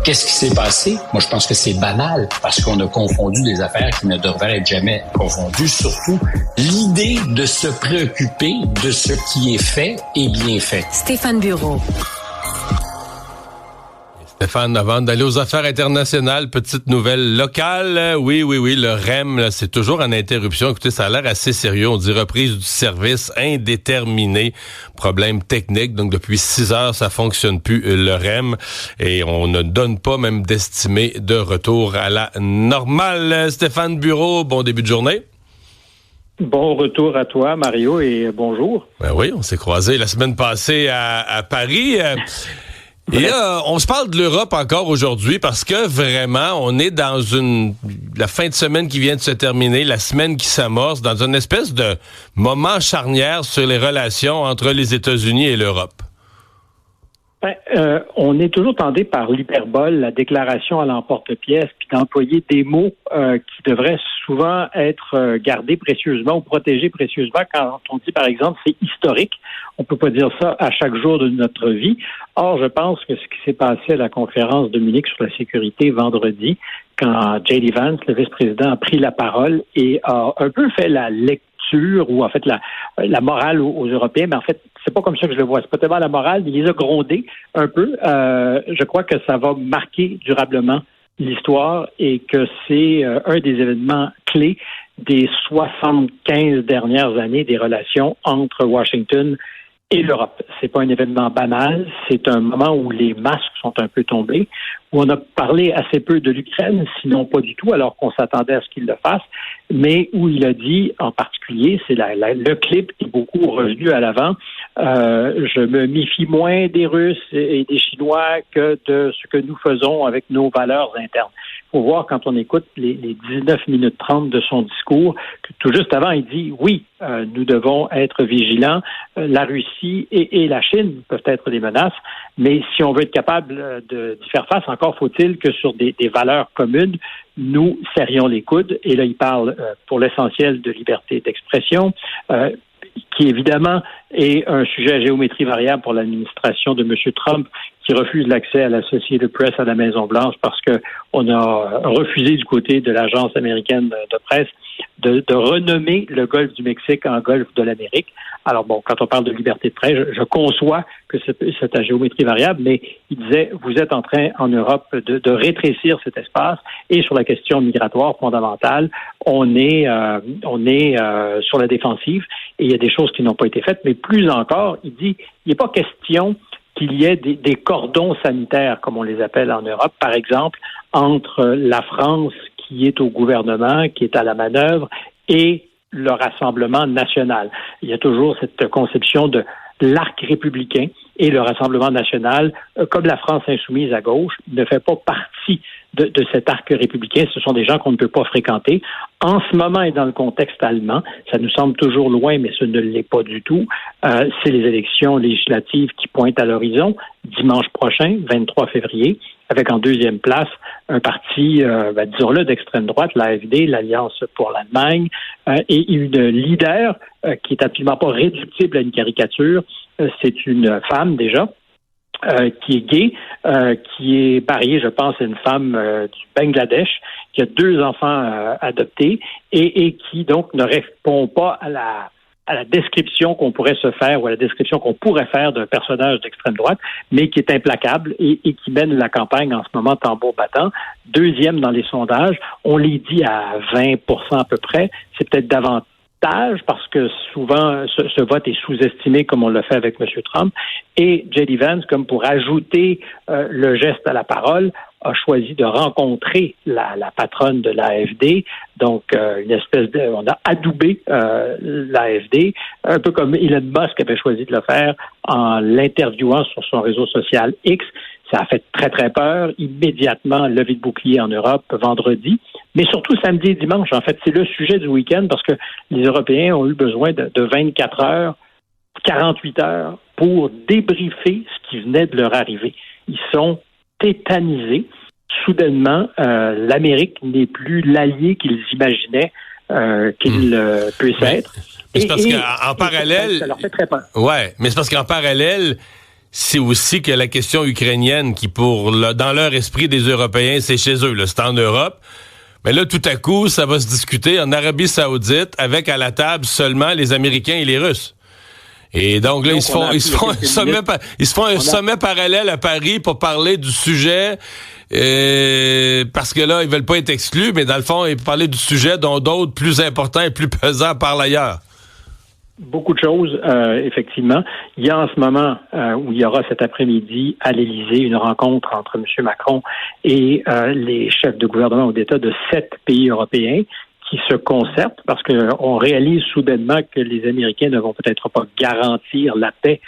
Qu'est-ce qui s'est passé? Moi, je pense que c'est banal parce qu'on a confondu des affaires qui ne devraient être jamais confondues. Surtout, l'idée de se préoccuper de ce qui est fait et bien fait. Stéphane Bureau. Stéphane, avant d'aller aux affaires internationales, petite nouvelle locale. Oui, le REM, là, c'est toujours en interruption. Écoutez, ça a l'air assez sérieux. On dit reprise du service indéterminé. Problème technique. Donc, depuis 6 heures, ça fonctionne plus, le REM. Et on ne donne pas même d'estimé de retour à la normale. Stéphane Bureau, bon début de journée. Bon retour à toi, Mario, et bonjour. Ben oui, on s'est croisés la semaine passée à Paris. Et là, on se parle de l'Europe encore aujourd'hui parce que vraiment, on est dans la fin de semaine qui vient de se terminer, la semaine qui s'amorce, dans une espèce de moment charnière sur les relations entre les États-Unis et l'Europe. On est toujours tenté par l'hyperbole, la déclaration à l'emporte-pièce, puis d'employer des mots qui devraient souvent être gardés précieusement ou protégés précieusement. Quand on dit, par exemple, c'est historique, on peut pas dire ça à chaque jour de notre vie. Or, je pense que ce qui s'est passé à la conférence de Munich sur la sécurité vendredi, quand J.D. Vance, le vice-président, a pris la parole et a un peu fait la lecture ou en fait la morale aux Européens, mais en fait, c'est pas comme ça que je le vois. C'est pas tellement la morale, il les a grondés un peu. Je crois que ça va marquer durablement l'histoire et que c'est un des événements clés des 75 dernières années des relations entre Washington et l'Europe. C'est pas un événement banal, c'est un moment où les masques sont un peu tombés, où on a parlé assez peu de l'Ukraine, sinon pas du tout, alors qu'on s'attendait à ce qu'il le fasse, mais où il a dit, en particulier, c'est le clip est beaucoup revenu à l'avant, je me méfie moins des Russes et des Chinois que de ce que nous faisons avec nos valeurs internes. Il faut voir quand on écoute les 19 minutes 30 de son discours, que tout juste avant, il dit oui, nous devons être vigilants. La Russie et la Chine peuvent être des menaces, mais si on veut être capable d'y faire face, encore faut-il que sur des valeurs communes, nous serrions les coudes. Et là, il parle pour l'essentiel de liberté d'expression, qui évidemment est un sujet à géométrie variable pour l'administration de M. Trump, qui refuse l'accès à l'Associated Press à la Maison-Blanche parce que on a refusé du côté de l'agence américaine de presse de renommer le golfe du Mexique en golfe de l'Amérique. Alors bon, quand on parle de liberté de presse, je conçois que c'est à géométrie variable, mais il disait, vous êtes en train en Europe de rétrécir cet espace et sur la question migratoire fondamentale, on est sur la défensive et il y a des choses qui n'ont pas été faites, mais plus encore, il dit, il n'est pas question qu'il y ait des cordons sanitaires, comme on les appelle en Europe, par exemple, entre la France qui est au gouvernement, qui est à la manœuvre, et le Rassemblement national. Il y a toujours cette conception de l'arc républicain et le Rassemblement national, comme la France insoumise à gauche, ne fait pas partie de cet arc républicain. Ce sont des gens qu'on ne peut pas fréquenter. En ce moment et dans le contexte allemand, ça nous semble toujours loin, mais ce ne l'est pas du tout. C'est les élections législatives qui pointent à l'horizon dimanche prochain, 23 février, avec en deuxième place un parti, disons-le, d'extrême droite, l'AfD, l'Alliance pour l'Allemagne, et une leader qui est absolument pas réductible à une caricature. C'est une femme déjà, qui est gay, qui est mariée, je pense, à une femme du Bangladesh, qui a 2 enfants adoptés et qui donc ne répond pas à la description qu'on pourrait se faire ou à la description qu'on pourrait faire d'un personnage d'extrême droite, mais qui est implacable et qui mène la campagne en ce moment tambour battant. 2e dans les sondages, on les dit à 20% à peu près, c'est peut-être davantage parce que souvent ce vote est sous-estimé comme on l'a fait avec M. Trump et J.D. Vance, comme pour ajouter le geste à la parole, a choisi de rencontrer la patronne de l'AfD, donc une espèce on a adoubé l'AfD, un peu comme Elon Musk avait choisi de le faire en l'interviewant sur son réseau social X. Ça a fait très, très peur. Immédiatement, levée de bouclier en Europe vendredi, mais surtout samedi et dimanche. En fait, c'est le sujet du week-end parce que les Européens ont eu besoin de 24 heures, 48 heures pour débriefer ce qui venait de leur arriver. Ils sont tétanisés. Soudainement, l'Amérique n'est plus l'allié qu'ils imaginaient qu'il puisse être. Mais c'est parce qu'en parallèle... Ça leur fait très peur. Ouais, mais c'est parce qu'en parallèle, c'est aussi que la question ukrainienne, qui dans leur esprit des Européens, c'est chez eux, là, c'est en Europe. Mais là, tout à coup, ça va se discuter en Arabie Saoudite avec à la table seulement les Américains et les Russes. Et donc là, ils se font un sommet parallèle à Paris pour parler du sujet, parce que là, ils veulent pas être exclus, mais dans le fond, ils parler du sujet dont d'autres plus importants et plus pesants parlent ailleurs. Beaucoup de choses, effectivement. Il y a en ce moment, où il y aura cet après-midi à l'Élysée une rencontre entre M. Macron et les chefs de gouvernement ou d'État de 7 pays européens qui se concertent parce qu'on réalise soudainement que les Américains ne vont peut-être pas garantir la paix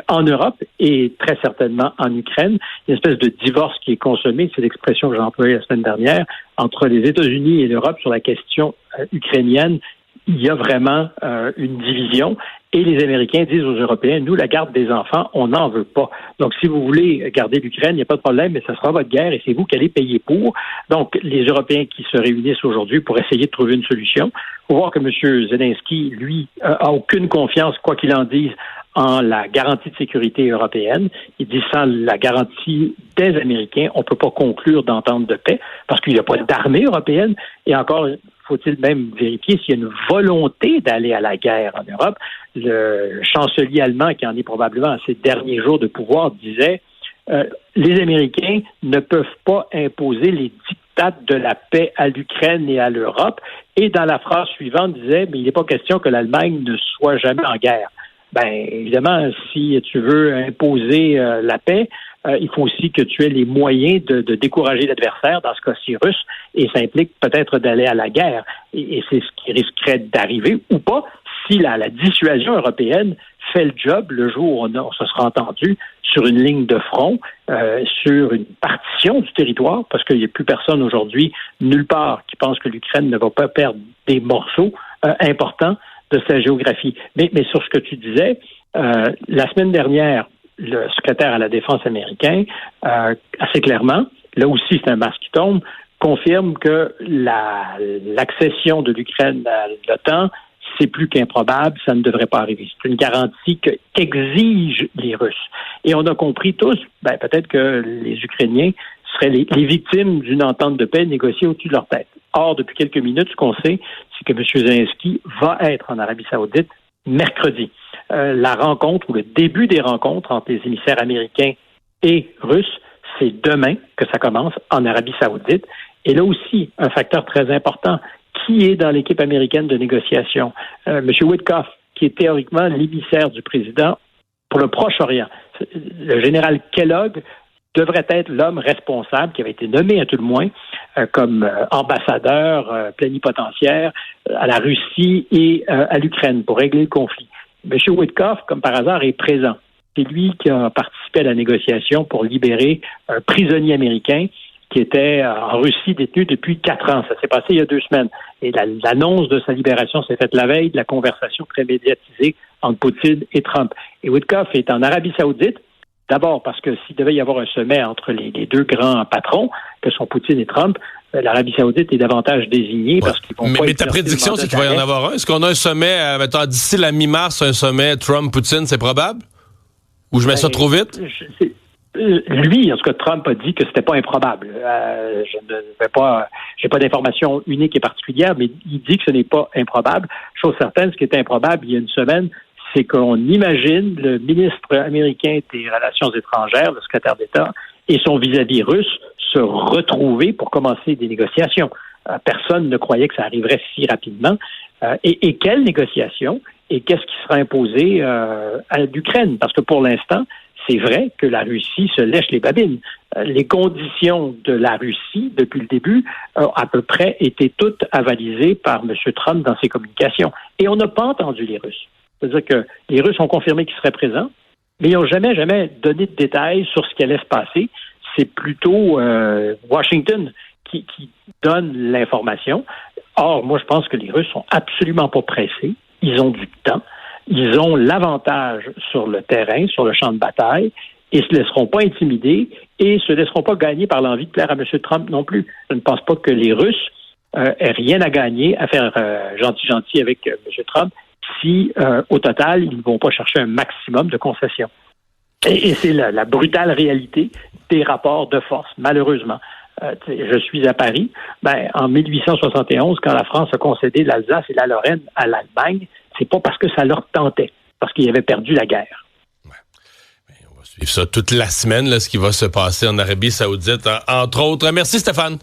en Europe et très certainement en Ukraine. Il y a une espèce de divorce qui est consommé, c'est l'expression que j'ai employée la semaine dernière, entre les États-Unis et l'Europe sur la question ukrainienne. Il y a vraiment une division et les Américains disent aux Européens, nous, la garde des enfants, on n'en veut pas. Donc, si vous voulez garder l'Ukraine, il n'y a pas de problème, mais ça sera votre guerre et c'est vous qui allez payer pour. Donc, les Européens qui se réunissent aujourd'hui pour essayer de trouver une solution. Il faut voir que M. Zelensky, lui, a aucune confiance, quoi qu'il en dise, en la garantie de sécurité européenne. Il dit sans la garantie des Américains, on ne peut pas conclure d'entente de paix parce qu'il n'y a pas d'armée européenne. Et encore, faut-il même vérifier s'il y a une volonté d'aller à la guerre en Europe. Le chancelier allemand, qui en est probablement à ses derniers jours de pouvoir, disait les Américains ne peuvent pas imposer les dictats de la paix à l'Ukraine et à l'Europe. Et dans la phrase suivante, disait mais il n'est pas question que l'Allemagne ne soit jamais en guerre. Ben évidemment, si tu veux imposer la paix, il faut aussi que tu aies les moyens de décourager l'adversaire, dans ce cas-ci russe, et ça implique peut-être d'aller à la guerre. Et c'est ce qui risquerait d'arriver ou pas si la dissuasion européenne fait le job le jour où on se sera entendu sur une ligne de front, sur une partition du territoire, parce qu'il n'y a plus personne aujourd'hui, nulle part, qui pense que l'Ukraine ne va pas perdre des morceaux importants de sa géographie. Mais sur ce que tu disais, la semaine dernière, le secrétaire à la Défense américain, assez clairement, là aussi c'est un masque qui tombe, confirme que l'accession de l'Ukraine à l'OTAN, c'est plus qu'improbable, ça ne devrait pas arriver. C'est une garantie qu'exigent les Russes. Et on a compris tous, peut-être que les Ukrainiens seraient les victimes d'une entente de paix négociée au-dessus de leur tête. Or, depuis quelques minutes, ce qu'on sait, c'est que M. Zelensky va être en Arabie Saoudite mercredi. La rencontre ou le début des rencontres entre les émissaires américains et russes, c'est demain que ça commence en Arabie Saoudite. Et là aussi, un facteur très important, qui est dans l'équipe américaine de négociation? M. Witkoff, qui est théoriquement l'émissaire du président pour le Proche-Orient. Le général Kellogg devrait être l'homme responsable, qui avait été nommé à tout le moins comme ambassadeur plénipotentiaire à la Russie et à l'Ukraine pour régler le conflit. M. Witkoff, comme par hasard, est présent. C'est lui qui a participé à la négociation pour libérer un prisonnier américain qui était en Russie détenu depuis 4 ans. Ça s'est passé il y a 2 semaines. Et l'annonce de sa libération s'est faite la veille de la conversation très médiatisée entre Poutine et Trump. Et Witkoff est en Arabie Saoudite, d'abord parce que s'il devait y avoir un sommet entre les deux grands patrons, que sont Poutine et Trump, l'Arabie Saoudite est davantage désignée parce qu'ils vont pas... Mais ta prédiction, c'est qu'il va y en avoir un? Est-ce qu'on a un sommet, mettons, d'ici la mi-mars, un sommet Trump-Poutine, c'est probable? Ou je mets ça trop vite? Lui, en tout cas, Trump a dit que c'était pas improbable. J'ai pas d'informations uniques et particulières, mais il dit que ce n'est pas improbable. Chose certaine, ce qui est improbable il y a une semaine, c'est qu'on imagine le ministre américain des Relations étrangères, le secrétaire d'État, et son vis-à-vis russe se retrouver pour commencer des négociations. Personne ne croyait que ça arriverait si rapidement. Et quelles négociations? Et qu'est-ce qui sera imposé à l'Ukraine? Parce que pour l'instant, c'est vrai que la Russie se lèche les babines. Les conditions de la Russie, depuis le début, ont à peu près été toutes avalisées par M. Trump dans ses communications. Et on n'a pas entendu les Russes. C'est-à-dire que les Russes ont confirmé qu'ils seraient présents, mais ils n'ont jamais donné de détails sur ce qui allait se passer. C'est plutôt Washington qui donne l'information. Or, moi, je pense que les Russes sont absolument pas pressés. Ils ont du temps. Ils ont l'avantage sur le terrain, sur le champ de bataille, et se laisseront pas intimider et se laisseront pas gagner par l'envie de plaire à M. Trump non plus. Je ne pense pas que les Russes aient rien à gagner à faire gentil avec M. Trump si, au total, ils ne vont pas chercher un maximum de concessions. Et c'est la brutale réalité des rapports de force, malheureusement. Je suis à Paris. En 1871, quand la France a concédé l'Alsace et la Lorraine à l'Allemagne, c'est pas parce que ça leur tentait, parce qu'ils avaient perdu la guerre. On va suivre ça toute la semaine, là, ce qui va se passer en Arabie Saoudite, entre autres. Merci, Stéphane.